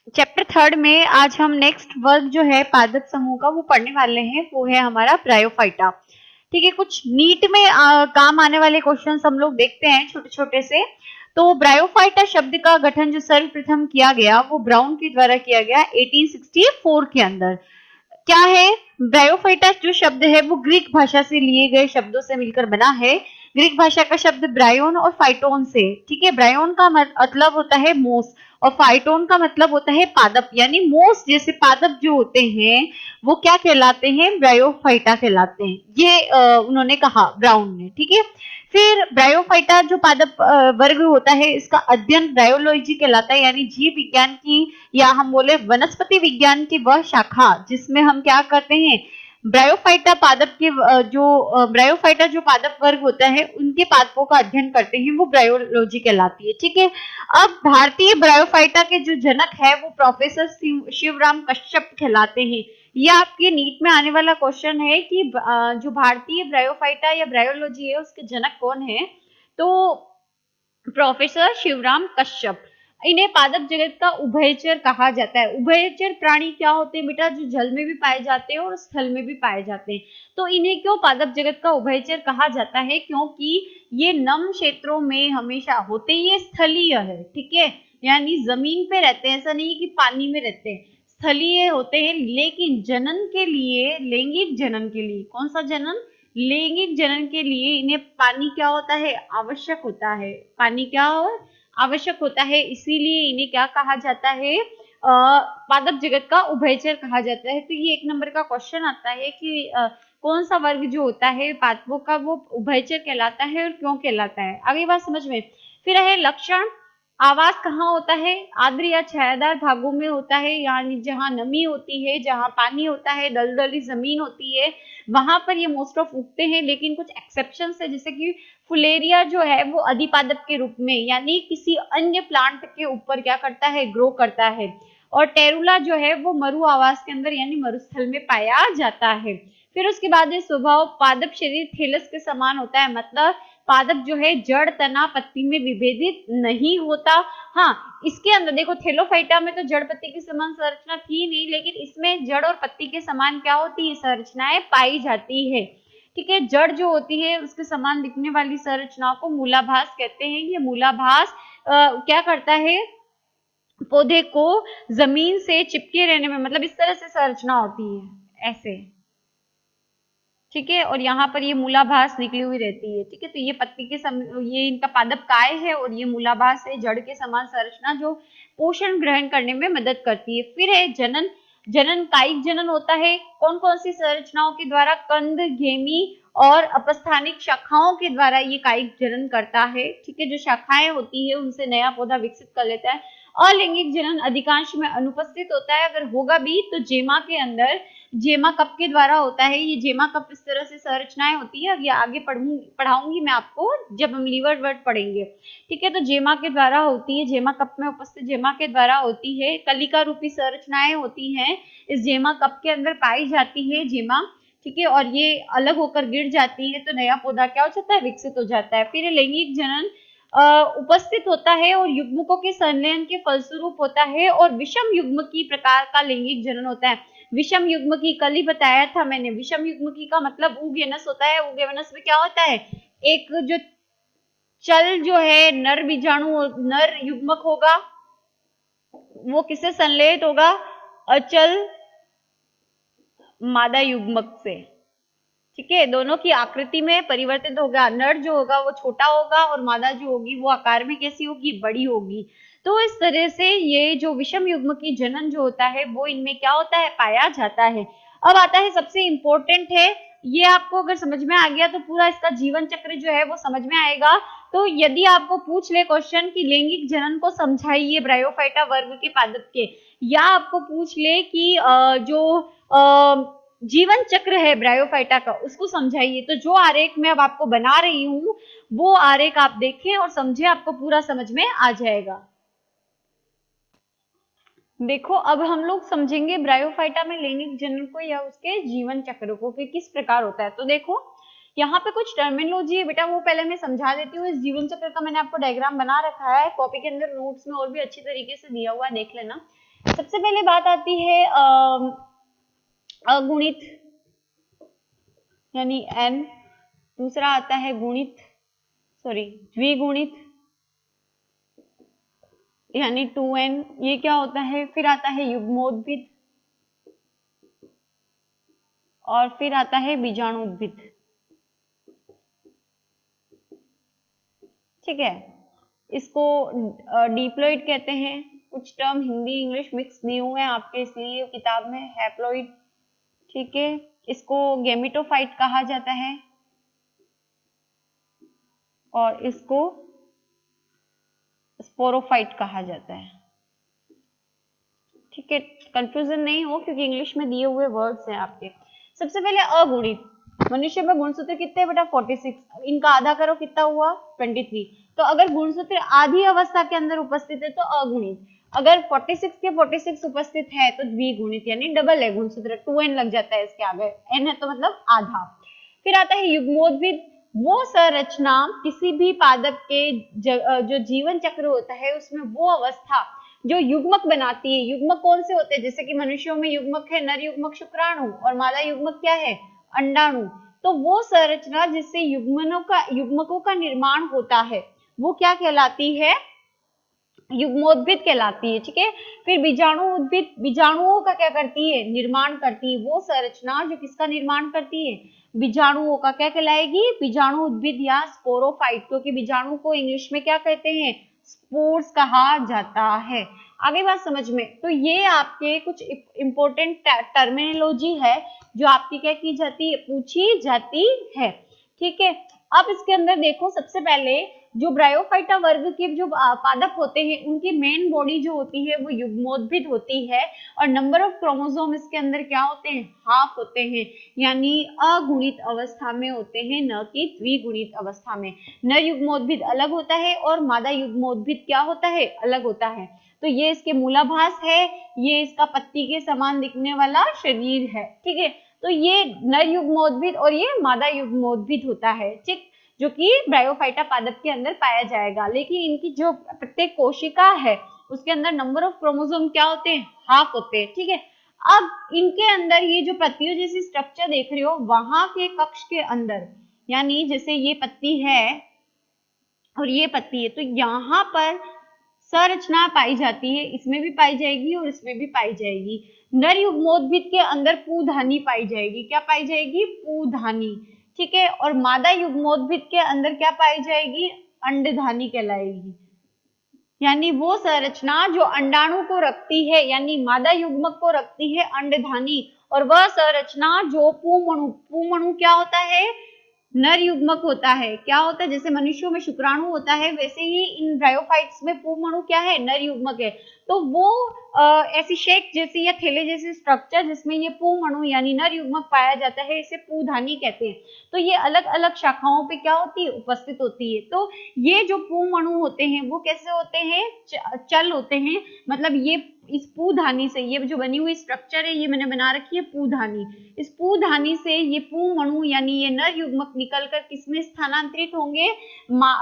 Chapter third में आज हम नेक्स्ट वर्ग जो है पादप समूह का वो पढ़ने वाले हैं, वो है हमारा ब्रायोफाइटा। ठीक है, कुछ नीट में काम आने वाले क्वेश्चंस हम लोग देखते हैं छोटे छोटे से। तो ब्रायोफाइटा शब्द का गठन जो सर्वप्रथम किया गया वो ब्राउन के द्वारा किया गया 1864 के अंदर। क्या है ब्रायोफाइटा जो शब्द है वो ग्रीक भाषा से लिए गए शब्दों से मिलकर बना है। ग्रीक भाषा का शब्द ब्रायोन और फाइटोन से, ठीक है, ब्रायोन का मतलब होता है मोस और फाइटोन का मतलब होता है पादप, यानी मोस जैसे पादप जो होते हैं वो क्या कहलाते हैं, ब्रायोफाइटा कहलाते हैं। ये उन्होंने कहा ब्राउन ने, ठीक है। फिर ब्रायोफाइटा जो पादप वर्ग होता है इसका अध्ययन ब्रायोलॉजी कहलाता है, यानी जीव विज्ञान की या हम बोले वनस्पति विज्ञान की वह शाखा जिसमें हम क्या करते हैं, ब्रायोफाइटा पादप के ब्रायोफाइटा जो पादप वर्ग होता है उनके पादपों का अध्ययन करते हैं, वो ब्रायोलॉजी कहलाती है, ठीक है। अब भारतीय ब्रायोफाइटा के जो जनक है वो प्रोफेसर शिवराम कश्यप कहलाते हैं। ये आपके नीट में आने वाला क्वेश्चन है कि जो भारतीय ब्रायोफाइटा या ब्रायोलॉजी है उसके जनक कौन है, तो प्रोफेसर शिवराम कश्यप। इन्हें पादप जगत का उभयचर कहा जाता है। उभयचर प्राणी क्या होते हैं बेटा, जो जल में भी पाए जाते हैं और स्थल में भी पाए जाते हैं। तो इन्हें क्यों पादप जगत का उभयचर कहा जाता है, क्योंकि ये नम क्षेत्रों में हमेशा होते, ये स्थलीय है, ठीक है, यानी जमीन पे रहते हैं, ऐसा नहीं कि पानी में रहते हैं, स्थलीय होते हैं। लेकिन जनन के लिए, लैंगिक जनन के लिए, कौन सा जनन, लैंगिक जनन के लिए इन्हें पानी क्या होता है, आवश्यक होता है। पानी क्या हो, आवश्यक होता है, इसीलिए इन्हें क्या कहा जाता है, पादप जगत का उभयचर कहा जाता है। तो ये एक नंबर का क्वेश्चन आता है कि कौन सा वर्ग जो होता है पादपों का वो उभयचर कहलाता है और क्यों कहलाता है। अगली बात समझ में। फिर है लक्षण। आवास कहाँ होता है, आर्द्र या छायादार भागों में होता है, यानी जहाँ नमी होती है, जहाँ पानी होता है, दलदली जमीन होती है, वहां पर ये मोस्ट ऑफ उगते हैं। लेकिन कुछ एक्सेप्शन है, जैसे कि फुलेरिया जो है वो अधिपादप के रूप में, यानी किसी अन्य प्लांट के ऊपर क्या करता है, ग्रो करता है। और टेरुला जो है वो मरु आवास के अंदर यानी मरुस्थल में पाया जाता है। फिर उसके बाद स्वभाव, पादप शरीर थैलस के समान होता है, मतलब पादप जो है जड़ तना पत्ती में विभेदित नहीं होता। हाँ, इसके अंदर देखो थेलोफाइटा में तो जड़ पत्ती की समान संरचना थी नहीं, लेकिन इसमें जड़ और पत्ती के समान क्या होती है, संरचनाएं पाई जाती है, ठीक है। जड़ जो होती है उसके समान दिखने वाली संरचनाओं को मूलाभास कहते हैं। ये मूलाभास क्या करता है, पौधे को जमीन से चिपके रहने में, मतलब इस तरह से संरचना होती है ऐसे, ठीक है। और यहाँ पर ये मूलाभास निकली हुई रहती है, ठीक है। तो ये पत्ती के ये इनका पादप काय है और ये मूलाभास है, जड़ के समान संरचना जो पोषण ग्रहण करने में मदद करती है। फिर है जनन। जनन कायिक जनन होता है, कौन कौन सी संरचनाओं के द्वारा, कंद, घेमी और अपस्थानिक शाखाओं के द्वारा ये कायिक जनन करता है, ठीक है। जो शाखाएं होती है उनसे नया पौधा विकसित कर लेता है। अलैंगिक जनन अधिकांश में अनुपस्थित होता है, अगर होगा भी तो जेमा के अंदर, जेमा कप के द्वारा होता है। ये जेमा कप इस तरह से संरचनाएं होती है, ये आगे पढ़ाऊंगी मैं आपको जब हम लीवर वर्ड पढ़ेंगे, ठीक है। तो जेमा के द्वारा होती है, जेमा कप में उपस्थित जेमा के द्वारा होती है। कलिका रूपी संरचनाएं होती हैं, इस जेमा कप के अंदर पाई जाती है जेमा, ठीक है। और ये अलग होकर गिर जाती है तो नया पौधा क्या हो जाता है, विकसित हो जाता है। फिर लैंगिक जनन उपस्थित होता है और युग्मकों के संलयन के फलस्वरूप होता है, और विषम युग्म की प्रकार का लैंगिक जनन होता है। विषम युग्म की कल ही बताया था मैंने, विषम युग्म की का मतलब ऊगेनस होता है। ऊगेनस में क्या होता है, एक जो चल जो है नर बीजाणु, नर युग्मक होगा, वो किससे संलयित होगा, अचल मादा युग्मक से, ठीक है। दोनों की आकृति में परिवर्तित होगा, नर जो होगा वो छोटा होगा और मादा जो होगी वो आकार में कैसी होगी, बड़ी होगी। तो इस तरह से ये जो विषम युग्म की जनन जो होता है वो इनमें क्या होता है, पाया जाता है। अब आता है सबसे इंपॉर्टेंट है, ये आपको अगर समझ में आ गया तो पूरा इसका जीवन चक्र जो है वो समझ में आएगा। तो यदि आपको पूछ ले क्वेश्चन की लैंगिक जनन को समझाइए ब्रायोफाइटा वर्ग के पादप के, या आपको पूछ ले कि जो जीवन चक्र है ब्रायोफाइटा का उसको समझाइए, तो जो आरेख मैं अब आपको बना रही हूं वो आरेख आप देखें और समझे, आपको पूरा समझ में आ जाएगा। देखो अब हम लोग समझेंगे ब्रायोफाइटा में लैंगिक जनन को या उसके जीवन चक्र को कि किस प्रकार होता है। तो देखो यहाँ पे कुछ टर्मिनोलॉजी है बेटा, वो पहले मैं समझा देती हूँ। इस जीवन चक्र का मैंने आपको डायग्राम बना रखा है कॉपी के अंदर, नोट्स में और भी अच्छी तरीके से दिया हुआ है, देख लेना। सबसे पहले बात आती है अगुणित यानी n, दूसरा आता है द्विगुणित यानी 2n, ये क्या होता है, फिर आता है युग्मोद्भिद और फिर आता है बीजाणुद्भिद। ठीक है, इसको डिप्लॉइड कहते हैं। कुछ टर्म हिंदी इंग्लिश मिक्स दिए हुए हैं आपके इसलिए किताब में, हैप्लॉइड। ठीक है, इसको गैमेटोफाइट कहा जाता है और इसको स्पोरोफाइट कहा जाता है। ठीक है, कंफ्यूजन नहीं हो क्योंकि इंग्लिश में दिए हुए वर्ड्स हैं आपके। सबसे पहले अगुणित, मनुष्य में गुणसूत्र कितने बेटा 46, इनका आधा करो कितना हुआ 23। तो अगर गुणसूत्र आधी अवस्था के अंदर उपस्थित है तो अगुणित, अगर 46 के 46 उपस्थित है तो द्विगुणित यानी डबल है गुणसूत्र, 2n लग जाता है इसके आगे, n है तो मतलब आधा। फिर आता है युग्मोद्भिद, वो संरचना किसी भी पादप के जो जीवन चक्र होता है उसमें वो अवस्था जो युग्मक बनाती है। युग्मक कौन से होते हैं, जैसे कि मनुष्यों में युग्मक है नर युग्मक शुक्राणु और मादा युग्मक क्या है अंडाणु। तो वो संरचना जिससे युग्मकों का निर्माण होता है वो क्या कहलाती है, युग्मोद्भिद कहलाती है। ठीक है, फिर बीजाणु उद्भिद, बीजाणुओं का क्या करती है निर्माण करती है, वो संरचना जो किसका निर्माण करती है बीजाणुओं का, क्या कहलाएगी बीजाणु उद्भिद या स्पोरोफाइट, क्योंकि बीजाणु को इंग्लिश में क्या कहते हैं स्पोर्स कहा जाता है। आगे बात समझ में, तो ये आपके कुछ इंपॉर्टेंट टर्मिनोलॉजी है जो आपकी क्या की जाती है पूछी जाती है। ठीक है, अब इसके अंदर देखो सबसे पहले जो ब्रायोफाइटा वर्ग के जो पादप होते हैं उनकी मेन बॉडी जो होती है वो युग्मोद्भिद होती है और नंबर ऑफ क्रोमोसोम इसके अंदर क्या होते हैं हाफ होते हैं, यानी अगुणित अवस्था में होते हैं न कि द्विगुणित अवस्था में। नर युग्मोद्भिद अलग होता है और मादा युग्मोद्भिद क्या होता है अलग होता है। तो ये इसके मूलाभास है, ये इसका पत्ती के समान दिखने वाला शरीर है। ठीक है, तो ये नर युग्मोद्भिद और ये मादा युग्मोद्भिद होता है, ठीक, जो कि ब्रायोफाइटा पादप के अंदर पाया जाएगा। लेकिन इनकी जो प्रत्येक कोशिका है उसके अंदर नंबर ऑफ क्रोमोसोम क्या होते हैं हाफ होते हैं। ठीक है, अब इनके अंदर ये जो पत्तियों जैसी स्ट्रक्चर देख रहे हो वहां के कक्ष के अंदर, यानी जैसे ये पत्ती है और ये पत्ती है, तो यहाँ पर संरचना पाई जाती है, इसमें भी पाई जाएगी और इसमें भी पाई जाएगी। नर युग्मोद्भिद के अंदर पूधानी पाई जाएगी, क्या पाई जाएगी पूधानी। ठीक है, और मादा युग्मोद्भिद के अंदर क्या पाई जाएगी अंडधानी कहलाएगी, यानी वो संरचना जो अंडाणु को रखती है यानी मादा युग्मक को रखती है अंडधानी, और वह संरचना जो पुंमणु क्या होता है नर युग्मक होता है। क्या होता है, जैसे मनुष्यों में शुक्राणु होता है वैसे ही इन ब्रायोफाइट्स में पुंमणु क्या है नर युग्मक है। तो वो ऐसी शेक जैसी या थैले जैसी स्ट्रक्चर जिसमें ये पुंमणु यानी नर युग्मक पाया जाता है इसे पूधानी कहते हैं। तो ये अलग अलग शाखाओं पे क्या होती है उपस्थित होती है। तो ये जो पुंमणु होते हैं वो कैसे होते हैं चल होते हैं, मतलब ये इस पूधानी से, ये जो बनी हुई स्ट्रक्चर है ये मैंने बना रखी है पूधानी, इस पूधानी से ये पुंमणु यानी ये नर युग्मक निकलकर किसमें स्थानांतरित होंगे,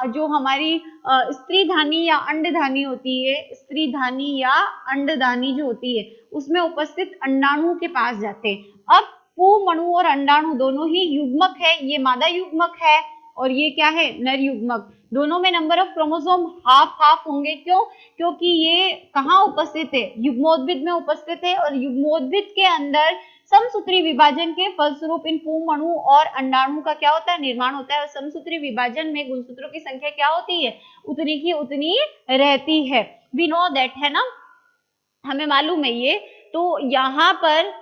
जो हमारी स्त्रीधानी या अंडधानी होती है, स्त्रीधानी या अंडधानी जो होती है उसमें उपस्थित अंडाणु के पास जाते हैं। अब पुंमणु और अंडाणु दोनों ही युग्मक है, ये मादा युग्मक है और ये क्या है नर युग्मक। दोनों में number of chromosome half half होंगे, क्यों, क्योंकि ये कहाँ उपस्थित है युग्मोद्भिद में उपस्थित है और युग्मोद्भिद के अंदर समसूत्री विभाजन के फलस्वरूप इन पुंमणु और अंडाणु का क्या होता है निर्माण होता है। और समसूत्री विभाजन में गुणसूत्रों की संख्या क्या होती है उतनी की उतनी रहती है, वी नो दैट, है ना, हमें मालूम है ये। तो यहाँ पर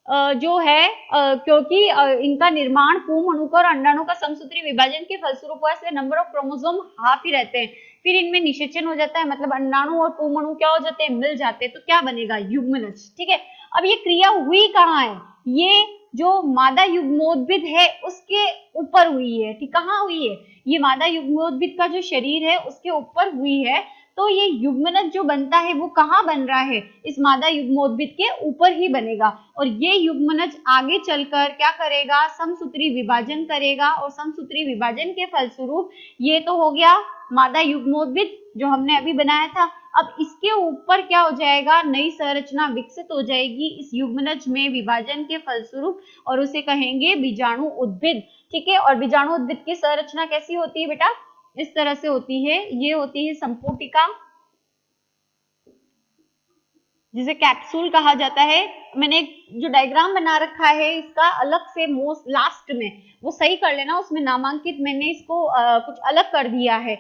जो है क्योंकि इनका निर्माण पुंमणु और अंडाणु का समसूत्री विभाजन के फलस्वरूप हुआ इसलिए नंबर ऑफ क्रोमोसोम हाफ ही रहते हैं। फिर इनमें निषेचन हो जाता है, मतलब अंडाणु और पुंमणु क्या हो जाते हैं मिल जाते हैं, तो क्या बनेगा युग्मनज। ठीक है, अब ये क्रिया हुई कहाँ है, ये जो मादा युग्मोद्भिद है उसके ऊपर हुई है। ठीक, कहाँ हुई है, ये मादा युग्मोद्भिद का जो शरीर है उसके ऊपर हुई है। तो ये युग्मनज जो बनता है वो कहाँ बन रहा है इस मादा युग्मोद्भिद के ऊपर ही बनेगा और ये युग्मनज आगे चलकर क्या करेगा समसूत्री विभाजन करेगा और समसूत्री विभाजन के फलस्वरूप ये तो हो गया मादा युग्मोद्भिद जो हमने अभी बनाया था। अब इसके ऊपर क्या हो जाएगा, नई संरचना विकसित हो जाएगी इस युग्मनज में विभाजन के फलस्वरूप, और उसे कहेंगे बीजाणु उद्भिद। ठीक है, और बीजाणु उद्भिद की संरचना कैसी होती है बेटा, इस तरह से होती है, ये होती है संपुटिका, जिसे कैप्सूल कहा जाता है। मैंने जो डायग्राम बना रखा है इसका अलग से मोस्ट लास्ट में, वो सही कर लेना, उसमें नामांकित मैंने इसको कुछ अलग कर दिया है।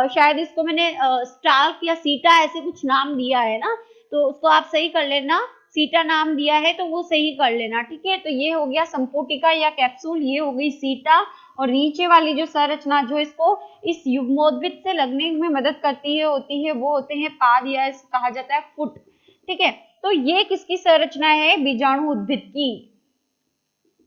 शायद इसको मैंने स्टार्क या सीटा ऐसे कुछ नाम दिया है ना, तो उसको आप सही कर लेना, सीटा नाम दिया है तो वो सही कर लेना। ठीक है, तो ये हो गया संपुटिका या कैप्सूल, ये हो गई सीटा, और नीचे वाली जो संरचना जो इसको इस युग्मोद्भिद से लगने में मदद करती है होती है, वो होते हैं पाद, या कहा जाता है फुट। ठीक है, तो ये किसकी संरचना है, बीजाणु उद्भिद की,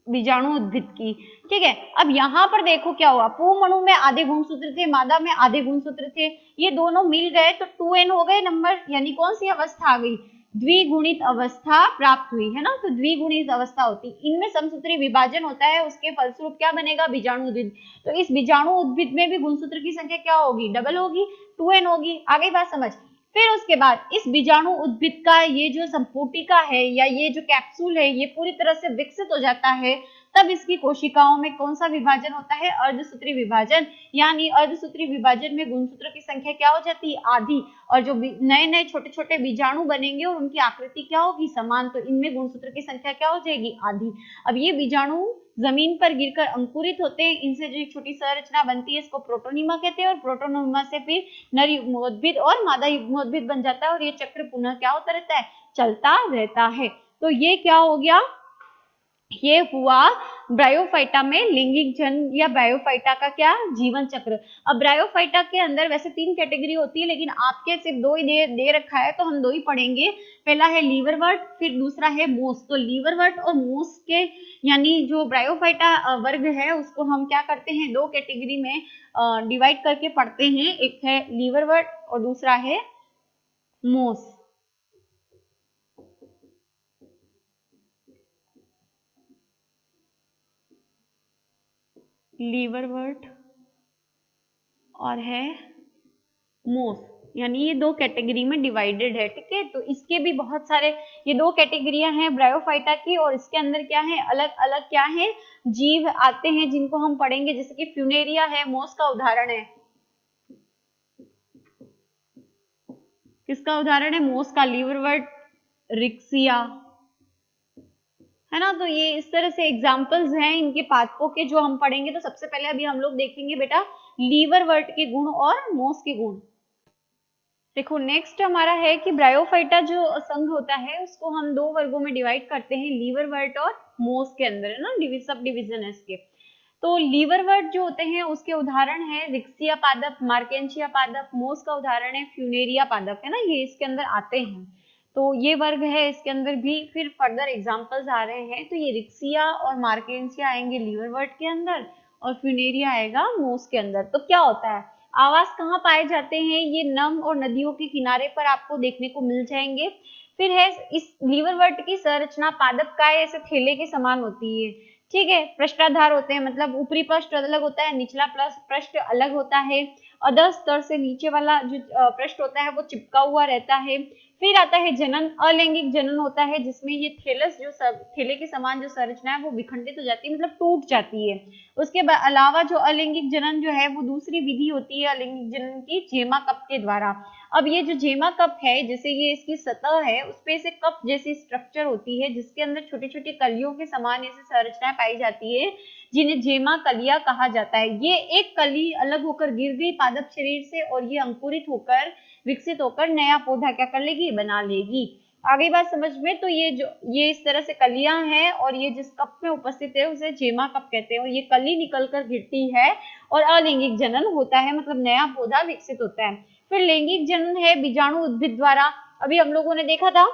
बीजाणु उद्भिद की। ठीक है, अब यहाँ पर देखो क्या हुआ, पुंमणु में आधे गुणसूत्र थे, मादा में आधे गुणसूत्र थे, ये दोनों मिल गए तो 2n हो गए नंबर, यानी कौन सी अवस्था आ गई, द्विगुणित अवस्था प्राप्त हुई है ना, तो द्विगुणित अवस्था होती, इनमें समसूत्री विभाजन होता है, उसके फलस्वरूप क्या बनेगा, बीजाणु उद्भिद। तो इस बीजाणु उद्भिद में भी गुणसूत्र की संख्या क्या होगी, डबल होगी, 2n होगी। आगे बात समझ। फिर उसके बाद इस बीजाणु उद्भिद का ये जो संपुटिका है या ये जो कैप्सूल है, ये पूरी तरह से विकसित हो जाता है, तब इसकी कोशिकाओं में कौन सा विभाजन होता है, अर्धसूत्री विभाजन। यानी अर्धसूत्री विभाजन में गुणसूत्र की संख्या क्या हो जाती है, आधी, और जो नए नए छोटे छोटे बीजाणु बनेंगे और उनकी आकृति क्या होगी, समान, तो इनमें गुणसूत्र की संख्या क्या हो जाएगी, आधी। अब ये बीजाणु जमीन पर गिरकर अंकुरित होते हैं, इनसे जो छोटी संरचना बनती है इसको प्रोटोनिमा कहते हैं, और प्रोटोनिमा से फिर नर युग्मोद्भिद और मादा युग्मोद्भिद बन जाता है, और ये चक्र पुनः क्या होता रहता है, चलता रहता है। तो ये क्या हो गया, ये हुआ ब्रायोफाइटा में लैंगिक जन्म या ब्रायोफाइटा का क्या जीवन चक्र। अब ब्रायोफाइटा के अंदर वैसे 3 कैटेगरी होती है, लेकिन आपके सिर्फ 2 ही दे रखा है, तो हम 2 ही पढ़ेंगे। पहला है लीवरवर्ट, फिर दूसरा है मोस। तो लीवरवर्ट और मोस के यानी जो ब्रायोफाइटा वर्ग है उसको हम क्या करते हैं, 2 कैटेगरी में डिवाइड करके पढ़ते हैं, एक है लीवरवर्ट और दूसरा है मोस। लीवरवर्ट और है मोस, यानी ये 2 कैटेगरी में डिवाइडेड है। ठीक है, तो इसके भी बहुत सारे, ये 2 कैटेगरियां हैं ब्रायोफाइटा की, और इसके अंदर क्या है, अलग अलग क्या है, जीव आते हैं जिनको हम पढ़ेंगे, जैसे कि फ्यूनेरिया है, मोस का उदाहरण है। किसका उदाहरण है, मोस का, लीवरवर्ट, रिक्सिया, है ना। तो ये इस तरह से एग्जाम्पल्स हैं इनके पादपों के जो हम पढ़ेंगे। तो सबसे पहले अभी हम लोग देखेंगे बेटा लीवरवर्ट के गुण और मोस के गुण। देखो नेक्स्ट हमारा है कि ब्रायोफाइटा जो संघ होता है उसको हम 2 वर्गों में डिवाइड करते हैं, लीवरवर्ट और मोस के अंदर, है ना, सब डिविजन है इसके। तो लीवरवर्ट जो होते हैं उसके उदाहरण है रिक्सिया पादप, मार्केंशिया पादप, मोस का उदाहरण है फ्यूनेरिया पादप, है ना, ये इसके अंदर आते हैं। तो ये वर्ग है, इसके अंदर भी फिर फर्दर एग्जांपल्स आ रहे हैं। तो ये रिक्सिया और मार्केंशिया आएंगे लीवरवर्ट के अंदर, और फ्यूनेरिया आएगा मोस के अंदर। तो क्या होता है, आवास कहाँ पाए जाते हैं, ये नम और नदियों के किनारे पर आपको देखने को मिल जाएंगे। फिर है इस लीवरवर्ट की संरचना पादप का ऐसे थैले के समान होती है। ठीक है, पृष्ठाधार होते हैं, मतलब ऊपरी पृष्ठ अलग होता है, निचला पृष्ठ अलग होता है, अधर स्तर से नीचे वाला जो पृष्ठ होता है वो चिपका हुआ रहता है। फिर आता है जनन, अलैंगिक जनन होता है जिसमें ये थैलस जो थैले के समान जो संरचना है वो विखंडित हो जाती है, मतलब टूट जाती है। उसके अलावा जो अलैंगिक जनन जो है वो दूसरी विधि होती है अलैंगिक जनन की, जेमा कप के द्वारा। अब ये जो जेमा कप है, जैसे ये इसकी सतह है उस पे से कप जैसी स्ट्रक्चर होती है जिसके अंदर छोटी छोटी कलियों के समान ऐसी संरचनाएं पाई जाती है, जिन्हें जेमा कलिया कहा जाता है। ये एक कली अलग होकर गिर गई पादप शरीर से और ये अंकुरित होकर विकसित होकर नया पौधा क्या कर लेगी, बना लेगी। आगे बात समझ में। तो ये इस तरह से कलियां हैं और ये जिस कप में उपस्थित है उसे जेमा कप कहते हैं, और ये कली निकलकर गिरती है और अलैंगिक जनन होता है, मतलब नया पौधा विकसित होता है। फिर लैंगिक जनन है बीजाणु उद्भिद द्वारा। अभी हम लोगों ने देखा था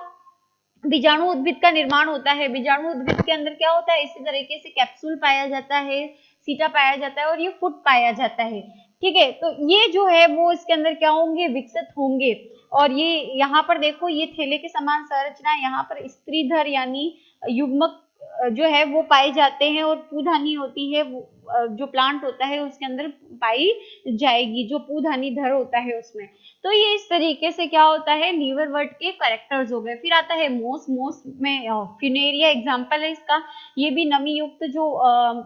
बीजाणु उद्भिद का निर्माण होता है। बीजाणु उद्भिद के अंदर क्या होता है, इसी तरीके से कैप्सूल पाया जाता है, सीटा पाया जाता है और ये फुट पाया जाता है। ठीक है, तो ये जो है वो इसके अंदर क्या होंगे, विकसित होंगे। और ये यहाँ पर देखो ये थैले के समान संरचना, यहाँ पर स्त्रीधर यानी युग्मक जो है वो पाए जाते हैं, और पौधानी होती है वो जो प्लांट होता है उसके अंदर पाई जाएगी, जो पौधानी धर होता है उसमें। तो ये इस तरीके से क्या होता है, लीवरवर्ट के कैरेक्टर्स हो गए। फिर आता है मोस। मोस में फ्यूनेरिया एग्जाम्पल है इसका। ये भी नमी युक्त जो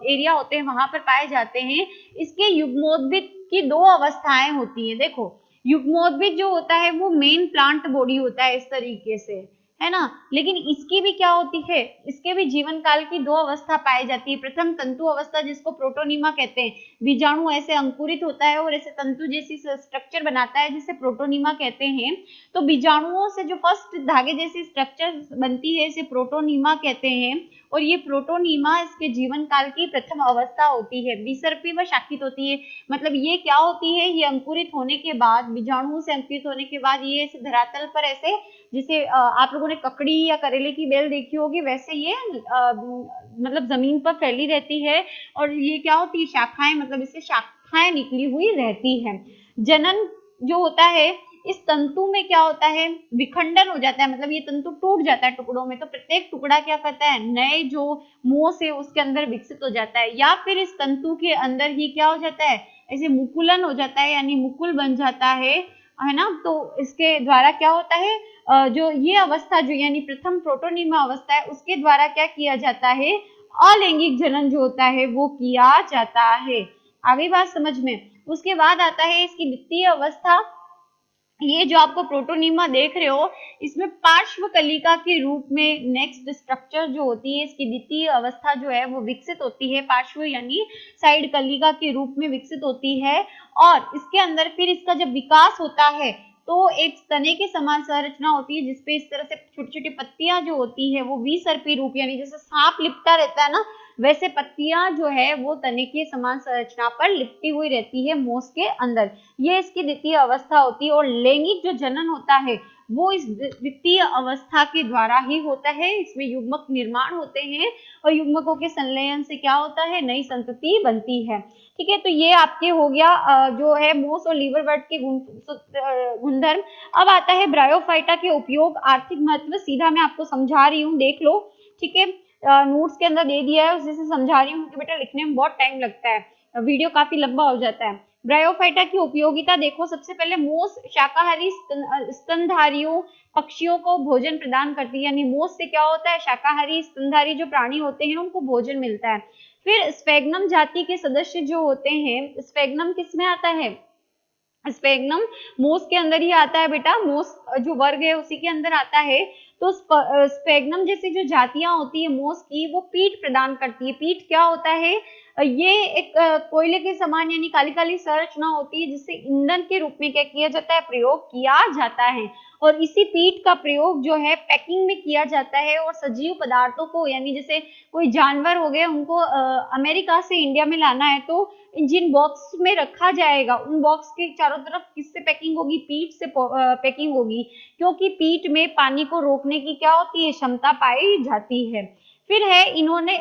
एरिया होते हैं वहां पर पाए जाते हैं। इसके युग्मोद्भिद की दो अवस्थाएं होती है। देखो, युग्मोद्भिद जो होता है वो मेन प्लांट बॉडी होता है इस तरीके से, है ना। लेकिन इसकी भी क्या होती है, इसके भी जीवन काल की दो अवस्था पाई जाती है। प्रथम तंतु अवस्था जिसको प्रोटोनीमा कहते हैं, बीजाणु ऐसे अंकुरित होता है और ऐसे तंतु जैसी स्ट्रक्चर बनाता है जिसे प्रोटोनीमा कहते हैं। तो बीजाणुओं से जो फर्स्ट धागे जैसी स्ट्रक्चर बनती है इसे प्रोटोनीमा कहते हैं। और ये प्रोटोनीमा इसके जीवन काल की प्रथम अवस्था होती है। विसर्पी व शाखित होती है, मतलब ये क्या होती है, ये अंकुरित होने के बाद, बीजाणुओं से अंकुरित होने के बाद ये ऐसे धरातल पर ऐसे, जिसे आप लोगों ने ककड़ी या करेले की बेल देखी होगी, वैसे ये मतलब जमीन पर फैली रहती है। और ये क्या होती है, शाखाएं, मतलब इससे शाखाएं निकली हुई रहती है। जनन जो होता है, इस तंतु में क्या होता है, विखंडन हो जाता है, मतलब ये तंतु टूट जाता है टुकड़ों में। तो प्रत्येक टुकड़ा क्या करता है, नए जो मोस है उसके अंदर विकसित हो जाता है, या फिर इस तंतु के अंदर ही क्या हो जाता है, ऐसे मुकुलन हो जाता है, यानी मुकुल बन जाता है ना। तो इसके द्वारा क्या होता है, जो ये अवस्था जो यानी प्रथम प्रोटोनीमा अवस्था है उसके द्वारा क्या किया जाता है, अलैंगिक जनन जो होता है वो किया जाता है। आगे बात समझ में। उसके बाद आता है इसकी द्वितीय अवस्था। ये जो आपको प्रोटोनीमा देख रहे हो, इसमें पार्श्व कलिका के रूप में नेक्स्ट स्ट्रक्चर जो होती है, इसकी द्वितीय अवस्था जो है वो विकसित होती है। पार्श्व यानी साइड कलिका के रूप में विकसित होती है। और इसके अंदर फिर इसका जब विकास होता है तो एक तने के समान संरचना होती है, जिसपे इस तरह से छोटी छोटी पत्तियां जो होती है वो विसर्पी रूप, यानी जैसे सांप लिपटा रहता है ना, वैसे पत्तियां जो है वो तने के समान संरचना पर लिपटी हुई रहती है मोस के अंदर। ये इसकी द्वितीय अवस्था होती है। और लैंगिक जो जनन होता है वो इस द्वितीय अवस्था के द्वारा ही होता है। इसमें युग्मक निर्माण होते हैं और युग्मकों के संलयन से क्या होता है, नई संतति बनती है। ठीक है, तो ये आपके हो गया जो है मोस और लीवरवर्ट के गुणधर्म। अब आता है ब्रायोफाइटा के उपयोग, आर्थिक महत्व। सीधा मैं आपको समझा रही हूँ, देख लो। ठीक है, नोट्स के अंदर दे दिया है, उसी से समझा रही हूँ कि बेटा लिखने में बहुत टाइम लगता है, वीडियो काफी लंबा हो जाता है। ब्रायोफाइटा की उपयोगिता देखो। सबसे पहले मोस शाकाहारी स्तनधारियों पक्षियों को भोजन प्रदान करती है, यानी मोस से क्या होता है, शाकाहारी स्तनधारी जो प्राणी होते हैं उनको भोजन मिलता है। फिर स्फेग्नम जाति के सदस्य जो होते हैं, स्फेग्नम किस में आता है, स्फेग्नम मोस के अंदर ही आता है बेटा, मोस जो वर्ग है उसी के अंदर आता है। तो स्फेग्नम जैसी जो जातियां होती है मोस की, वो पीठ प्रदान करती है। पीठ क्या होता है, ये एक कोयले के समान यानी काली काली संरचना होती है, जिससे ईंधन के रूप में क्या किया जाता है, प्रयोग किया जाता है। और इसी पीठ का प्रयोग जो है पैकिंग में किया जाता है, और सजीव पदार्थों को, यानी जैसे कोई जानवर हो गए उनको अमेरिका से इंडिया में लाना है तो जिन बॉक्स में रखा जाएगा उन बॉक्स के चारों तरफ किससे पैकिंग होगी, पीठ से पैकिंग होगी, क्योंकि पीठ में पानी को रोकने की क्या होती है, क्षमता पाई जाती है। फिर है इन्होंने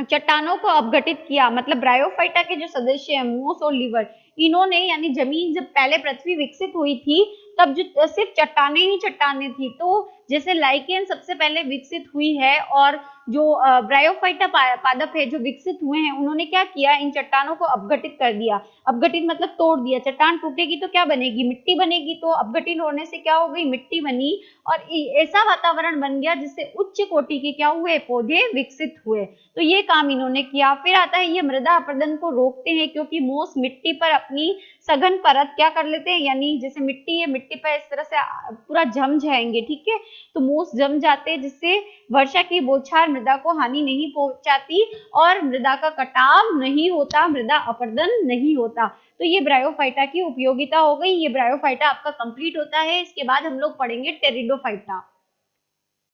चट्टानों को अपघटित किया, मतलब ब्रायोफाइटा के जो सदस्य हैं मोस और लीवर, इन्होंने, यानी जमीन जब पहले पृथ्वी विकसित हुई थी तब जो सिर्फ चट्टाने ही चट्टाने थी, तो जैसे लाइकेन सबसे पहले विकसित हुई है और जो ब्रायोफाइटा पादप है जो विकसित हुए हैं, उन्होंने क्या किया, इन चट्टानों को अपघटित कर दिया। अपघटित मतलब तोड़ दिया। चट्टान टूटेगी तो क्या बनेगी, मिट्टी बनेगी, तो अपघटित होने से क्या हो गई, मिट्टी बनी, और ऐसा वातावरण बन गया जिससे उच्च कोटि के क्या हुए, पौधे विकसित हुए। तो ये काम इन्होंने किया। फिर आता है ये मृदा अपरदन को रोकते हैं, क्योंकि मोस मिट्टी पर अपनी सघन परत क्या कर लेते हैं, यानी जैसे मिट्टी है, मिट्टी पर इस तरह से पूरा जम जाएंगे। ठीक है, तो मोस जम जाते हैं, जिससे वर्षा की बौछार मृदा को हानि नहीं पहुंचाती और मृदा का कटाव नहीं होता, मृदा अपरदन नहीं होता। तो ये ब्रायोफाइटा की उपयोगिता हो गई। ये ब्रायोफाइटा आपका कंप्लीट होता है। इसके बाद हम लोग पढ़ेंगे टेरिडोफाइटा।